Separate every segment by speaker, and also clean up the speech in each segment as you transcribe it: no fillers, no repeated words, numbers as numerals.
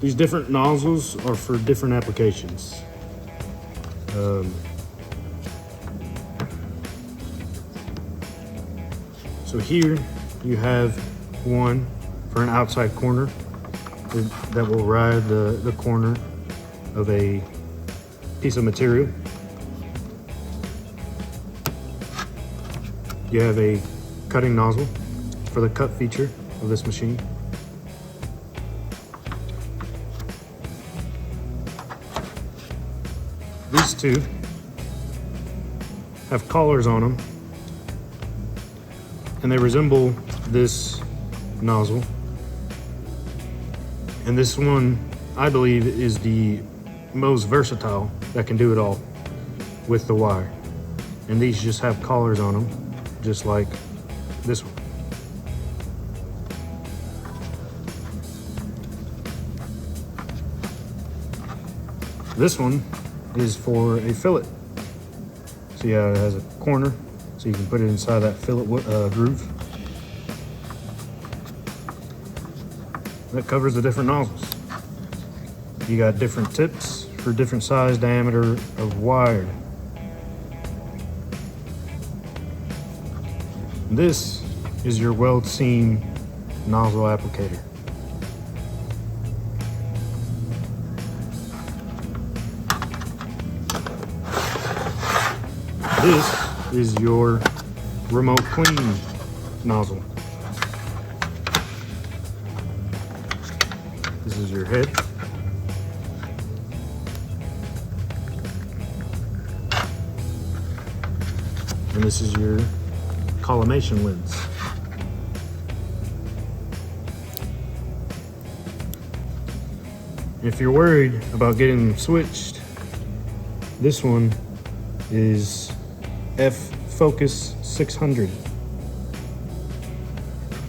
Speaker 1: These different nozzles are for different applications. So here you have one for an outside corner that will ride the corner of a piece of material. You have a cutting nozzle for the cut feature of this machine. These two have collars on them, and they resemble this nozzle. And this one, I believe, is the most versatile that can do it all with the wire. And these just have collars on them, just like this one. This one is for a fillet. See how it has a corner, so you can put it inside that fillet groove. That covers the different nozzles. You got different tips for different size diameter of wire. This is your weld seam nozzle applicator. This is your remote clean nozzle. This is your head. And this is your collimation lens. If you're worried about getting them switched, this one is F Focus 600.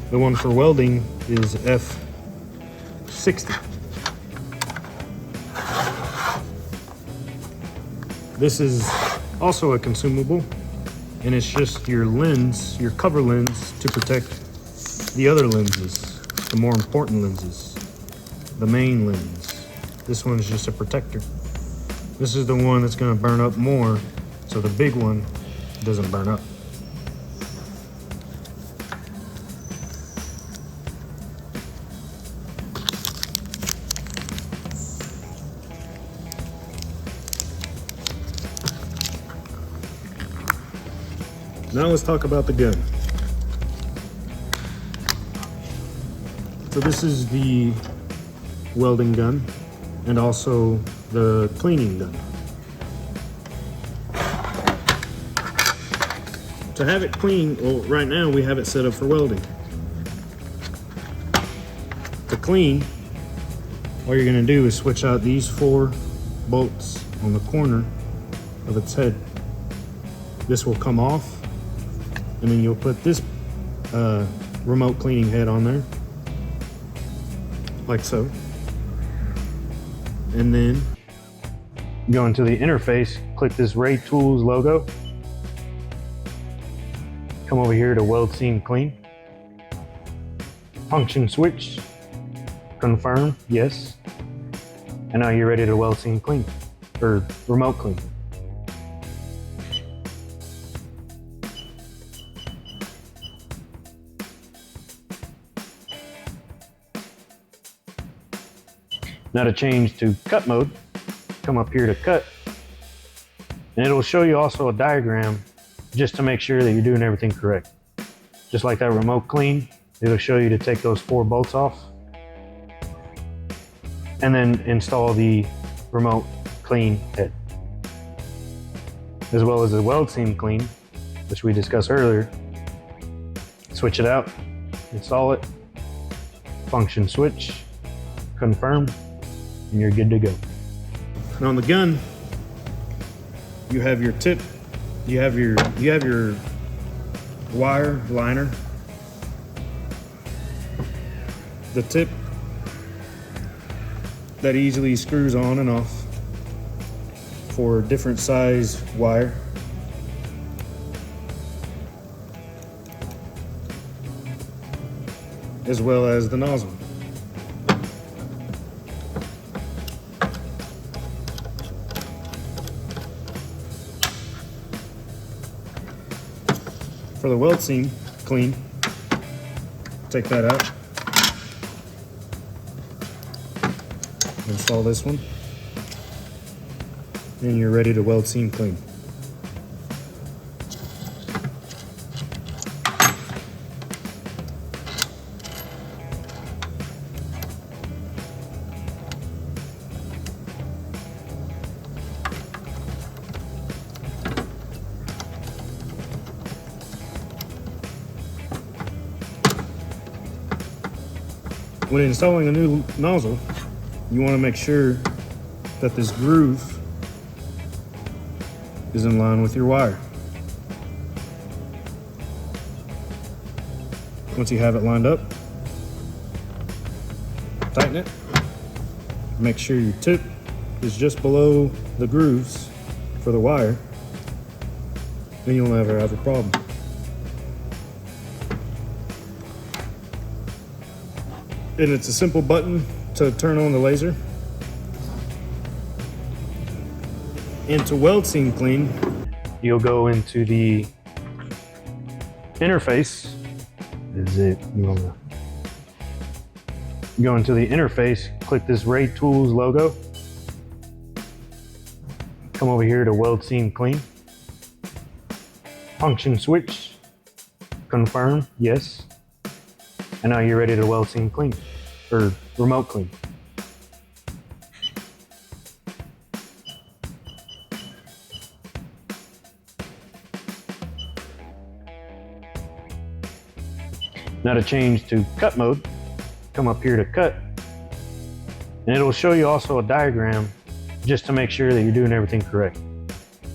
Speaker 1: The one for welding is F60. This is also a consumable, and it's just your lens, your cover lens, to protect the other lenses, the more important lenses, the main lens. This one's just a protector. This is the one that's gonna burn up more, so the big one doesn't burn up. Now let's talk about the gun. So this is the welding gun and also the cleaning gun. To have it clean, well, right now we have it set up for welding. To clean, all you're gonna do is switch out these 4 bolts on the corner of its head. This will come off, and then you'll put this remote cleaning head on there, like so. And then go into the interface, click this Ray Tools logo, come over here to Weld Seam Clean, function switch, confirm, yes, and now you're ready to weld seam clean, or remote clean. Now to change to cut mode, come up here to cut, and it'll show you also a diagram just to make sure that you're doing everything correct. Just like that remote clean, it'll show you to take those 4 bolts off and then install the remote clean head. As well as the weld seam clean, which we discussed earlier. Switch it out, install it, function switch, confirm, and you're good to go. Now on the gun, you have your tip, you have your wire liner, the tip that easily screws on and off for different size wire. As well as the nozzle. For the weld seam clean, take that out. Install this one. And you're ready to weld seam clean. When installing a new nozzle, you want to make sure that this groove is in line with your wire. Once you have it lined up, tighten it. Make sure your tip is just below the grooves for the wire, then you'll never have a problem. And it's a simple button to turn on the laser. And to weld seam clean, you'll go into the interface. You go into the interface, click this Ray Tools logo. Come over here to weld seam clean. Function switch, confirm, yes. And now you're ready to weld seam clean, or remote clean. Now to change to cut mode, come up here to cut, and it'll show you also a diagram just to make sure that you're doing everything correct.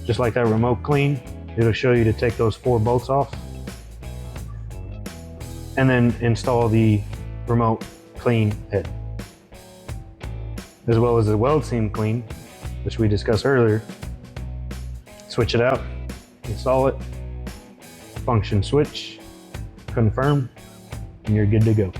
Speaker 1: Just like that remote clean, it'll show you to take those 4 bolts off and then install the remote clean head. As well as the weld seam clean, which we discussed earlier. Switch it out, install it, function switch, confirm, and you're good to go.